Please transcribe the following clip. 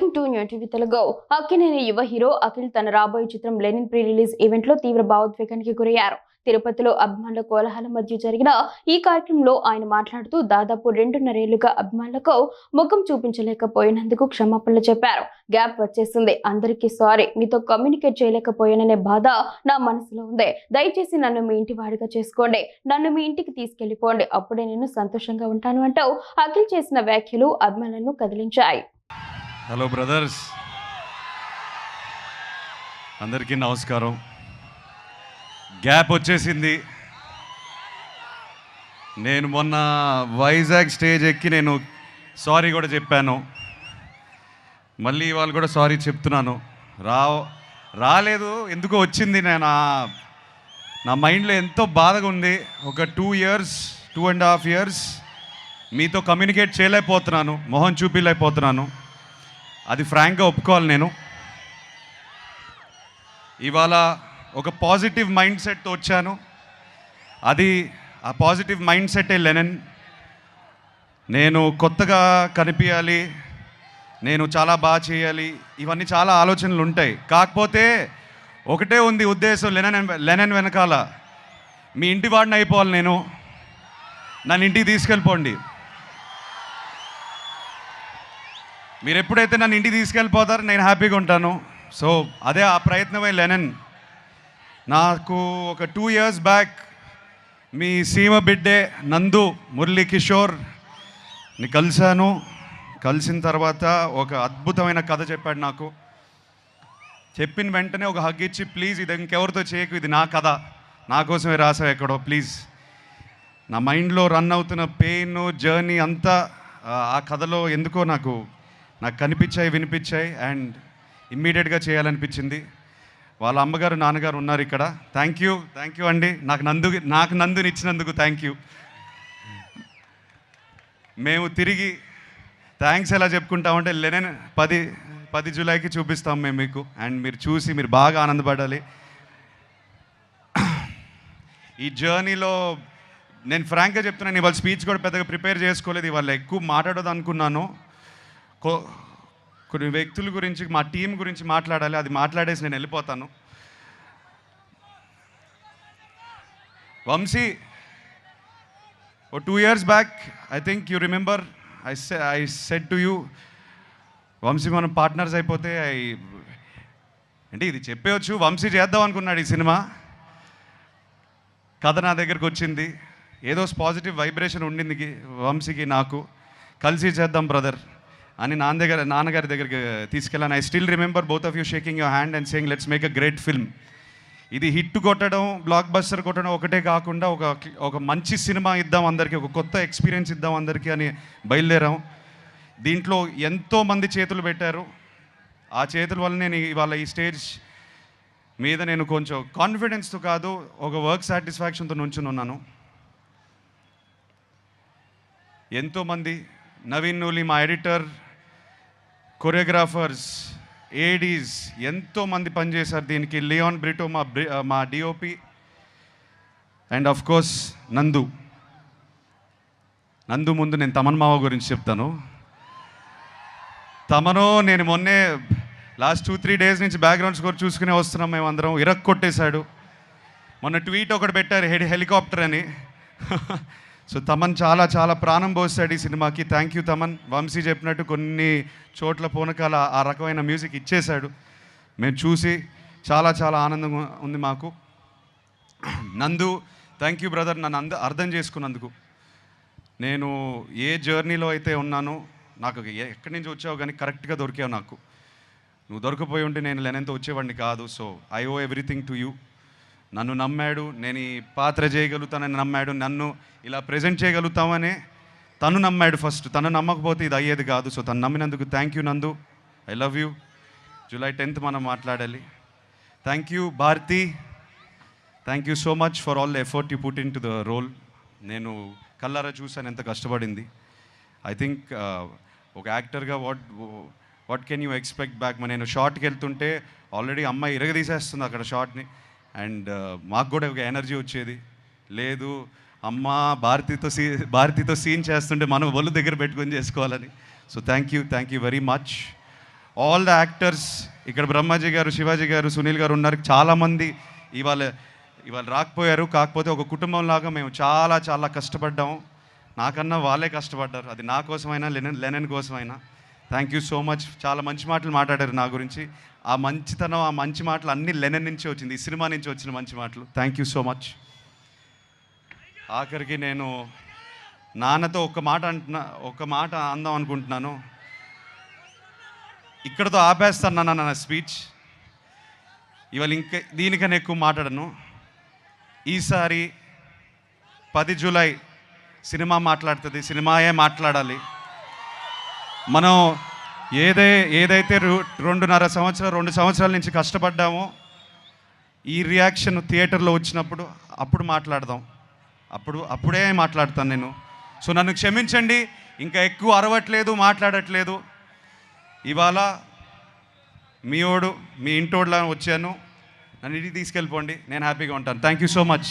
Welcome to new TV Telugu. Akkineni యువ hero Akhil తన రాబోయే చిత్రం లెనిన్ ప్రీ రిలీజ్ ఈవెంట్ లో తీవ్ర భావోద్వేగానికి గురయ్యారు. తిరుపతిలో అభిమానుల కోలాహలం మధ్య జరిగిన ఈ కార్యక్రమంలో ఆయన మాట్లాడుతూ దాదాపు 2.5 ఏళ్లుగా అభిమానులకు ముఖం చూపించలేకపోయినందుకు క్షమాపణలు చెప్పారు. గ్యాప్ వచ్చేసింది, అందరికీ సారీ, మీతో కమ్యూనికేట్ చేయలేకపోయాననే బాధ నా మనసులో ఉంది. దయచేసి నన్ను మీ ఇంటి వాడిగా చేసుకోండి, నన్ను మీ ఇంటికి తీసుకెళ్లిపోండి, అప్పుడే నేను సంతోషంగా ఉంటాను అంటూ అఖిల్ చేసిన వ్యాఖ్యలు అభిమానులను కదిలించాయి. హలో బ్రదర్స్, అందరికీ నమస్కారం. గ్యాప్ వచ్చేసింది. నేను మొన్న వైజాగ్ స్టేజ్ ఎక్కి నేను సారీ కూడా చెప్పాను. మళ్ళీ ఇవాళ కూడా సారీ చెప్తున్నాను. రాలేదు, ఎందుకో వచ్చింది. నా మైండ్లో ఎంతో బాధగా ఉంది. ఒక 2.5 years మీతో కమ్యూనికేట్ చేయలేకపోతున్నాను, మొహం చూపించలేకపోతున్నాను. అది ఫ్రాంక్గా ఒప్పుకోవాలి. నేను ఇవాళ ఒక పాజిటివ్ మైండ్ సెట్తో వచ్చాను. ఆ పాజిటివ్ మైండ్ సెటే లెనిన్. నేను కొత్తగా కనిపించాలి, నేను చాలా బాగా చేయాలి, ఇవన్నీ చాలా ఆలోచనలు ఉంటాయి. కాకపోతే ఒకటే ఉంది ఉద్దేశం లెనిన్ వెనకాల, మీ ఇంటి వాడిని అయిపోవాలి. నన్ను ఇంటికి తీసుకెళ్ళిపోండి. మీరు ఎప్పుడైతే నన్ను ఇంటికి తీసుకెళ్ళిపోతారో నేను హ్యాపీగా ఉంటాను. సో అదే ఆ ప్రయత్నమే లెనిన్. నాకు ఒక 2 years బ్యాక్ మీ సీమ బిడ్డే నందు మురళీ కిషోర్ని కలిశాను. కలిసిన తర్వాత ఒక అద్భుతమైన కథ చెప్పాడు నాకు. చెప్పిన వెంటనే ఒక హగ్ ఇచ్చి, ప్లీజ్ ఇది ఇంకెవరితో చేయకు, ఇది నా కథ, నా కోసమే రాసావు ఎక్కడో, ప్లీజ్. నా మైండ్లో రన్ అవుతున్న పెయిన్ జర్నీ అంతా ఆ కథలో ఎందుకో నాకు కనిపించాయి, వినిపించాయి. అండ్ ఇమ్మీడియట్గా చేయాలనిపించింది. వాళ్ళ అమ్మగారు నాన్నగారు ఉన్నారు ఇక్కడ. థ్యాంక్ యూ అండి, నాకు నందుని ఇచ్చినందుకు థ్యాంక్ యూ. మేము తిరిగి థ్యాంక్స్ ఎలా చెప్పుకుంటామంటే లెనిన్ 10 జూలైకి చూపిస్తాం మేము మీకు. అండ్ మీరు చూసి మీరు బాగా ఆనందపడాలి. ఈ జర్నీలో నేను ఫ్రాంక్గా చెప్తున్నాను, ఇవాళ స్పీచ్ కూడా పెద్దగా ప్రిపేర్ చేసుకోలేదు. ఇవాళ ఎక్కువ మాట్లాడదు అనుకున్నాను. కొన్ని వ్యక్తుల గురించి, మా టీం గురించి మాట్లాడాలి. అది మాట్లాడేసి నేను వెళ్ళిపోతాను. Vamshi, 2 years back I think you remember I said to you, Vamshi మనం పార్ట్నర్స్ అయిపోతే అంటే ఇది చెప్పవచ్చు, వంశీ చేద్దాం అనుకున్నాడు ఈ సినిమా. కథ నా దగ్గరకు వచ్చింది, ఏదో పాజిటివ్ వైబ్రేషన్ ఉండింది వంశీకి నాకు. కలిసి చేద్దాం బ్రదర్ అని నాన్నగారి దగ్గరికి తీసుకెళ్ళాను. I still remember both of you shaking your hand and saying let's make a great film. ఇది హిట్ కొట్టడం, బ్లాక్ బస్టర్ కొట్టడం ఒకటే కాకుండా ఒక మంచి సినిమా ఇద్దాం అందరికీ, ఒక కొత్త ఎక్స్పీరియన్స్ ఇద్దాం అందరికీ అని బయలుదేరాం. దీంట్లో ఎంతోమంది చేతులు పెట్టారు. ఆ చేతుల వల్ల నేను ఇవాళ ఈ స్టేజ్ మీద నేను కొంచెం కాన్ఫిడెన్స్తో కాదు, ఒక వర్క్ సాటిస్ఫాక్షన్తో నుంచుని ఉన్నాను. ఎంతోమంది, నవీన్ నూలి మా ఎడిటర్, కొరియోగ్రాఫర్స్, ఏడీస్ ఎంతోమంది పనిచేశారు దీనికి. లియోన్ బ్రిటో మా డిఓపి, అండ్ ఆఫ్ కోర్స్ నందు ముందు నేను తమన్ మావ గురించి చెప్తాను. నేను మొన్నే లాస్ట్ 2-3 days నుంచి బ్యాక్గ్రౌండ్ స్కోర్ చూసుకునే వస్తున్నాం మేమందరం. కొట్టేశాడు. మొన్న ట్వీట్ ఒకటి పెట్టారు, హెలికాప్టర్ అని. సో తమన్ చాలా ప్రాణం పోస్తాడు ఈ సినిమాకి. Thank you Thaman. వంశీ చెప్పినట్టు కొన్ని చోట్ల పూనకాల ఆ రకమైన మ్యూజిక్ ఇచ్చేశాడు. మేము చూసి చాలా ఆనందంగా ఉంది మాకు. నందు, థ్యాంక్ యూ బ్రదర్, నన్ను అర్థం చేసుకున్నందుకు. నేను ఏ జర్నీలో అయితే ఉన్నానో, నాకు ఎక్కడి నుంచి వచ్చావు కానీ కరెక్ట్గా దొరికావు నాకు. నువ్వు దొరికిపోయి ఉంటే నేను లెనిన్తో వచ్చేవాడిని కాదు. So I owe everything to you. నన్ను నమ్మాడు, నేను ఈ పాత్ర చేయగలుగుతానని నమ్మాడు, నన్ను ఇలా ప్రజెంట్ చేయగలుగుతామని తను నమ్మాడు ఫస్ట్. తను నమ్మకపోతే ఇది అయ్యేది కాదు. సో తను నమ్మినందుకు thank you Nandu, I love you. July 10th మనం మాట్లాడాలి. Thank you Bharathi, thank you so much for all the effort you put into the role. నేను కల్లారా చూసాను ఎంత కష్టపడింది. ఐ థింక్ ఒక యాక్టర్గా what can you expect back. నేను షార్ట్కి వెళ్తుంటే ఆల్రెడీ అమ్మాయి ఇరగదీసేస్తుంది అక్కడ షార్ట్ని. అండ్ మాకు కూడా ఒక ఎనర్జీ వచ్చేది. లేదు అమ్మ భారతితో సీన్ చేస్తుంటే మనం ఒళ్ళు దగ్గర పెట్టుకొని చేసుకోవాలని. So thank you very much. All the actors ఇక్కడ బ్రహ్మాజీ గారు, శివాజీ గారు, సునీల్ గారు ఉన్నారు. చాలామంది ఇవాళ రాకపోయారు. కాకపోతే ఒక కుటుంబంలాగా మేము చాలా చాలా కష్టపడ్డాము. నాకన్నా వాళ్ళే కష్టపడ్డారు. అది నా కోసమైనా లెనన్ కోసమైనా. Thank you so much. చాలా మంచి మాటలు మాట్లాడారు నా గురించి. ఆ మంచితనం, ఆ మంచి మాటలు అన్నీ లెనన్ నుంచి వచ్చింది, ఈ సినిమా నుంచి వచ్చిన మంచి మాటలు. Thank you so much. ఆఖరికి నేను నాన్నతో ఒక మాట అందాం అనుకుంటున్నాను. ఇక్కడతో ఆపేస్తాను నా స్పీచ్. ఇవాళ ఇంకా దీనికన్నా ఎక్కువ మాట్లాడను. ఈసారి 10 జూలై సినిమా మాట్లాడుతుంది, సినిమాయే మాట్లాడాలి. మనం ఏదైతే 2 సంవత్సరాల నుంచి కష్టపడ్డామో ఈ రియాక్షన్ థియేటర్లో వచ్చినప్పుడు అప్పుడు మాట్లాడదాం. అప్పుడే మాట్లాడతాను నేను. సో నన్ను క్షమించండి, ఇంకా ఎక్కువ అరవట్లేదు, మాట్లాడట్లేదు. ఇవాళ మీ ఇంటోడ్లా వచ్చాను. నన్ను ఇంటికి తీసుకెళ్ళిపోండి, నేను హ్యాపీగా ఉంటాను. Thank you so much.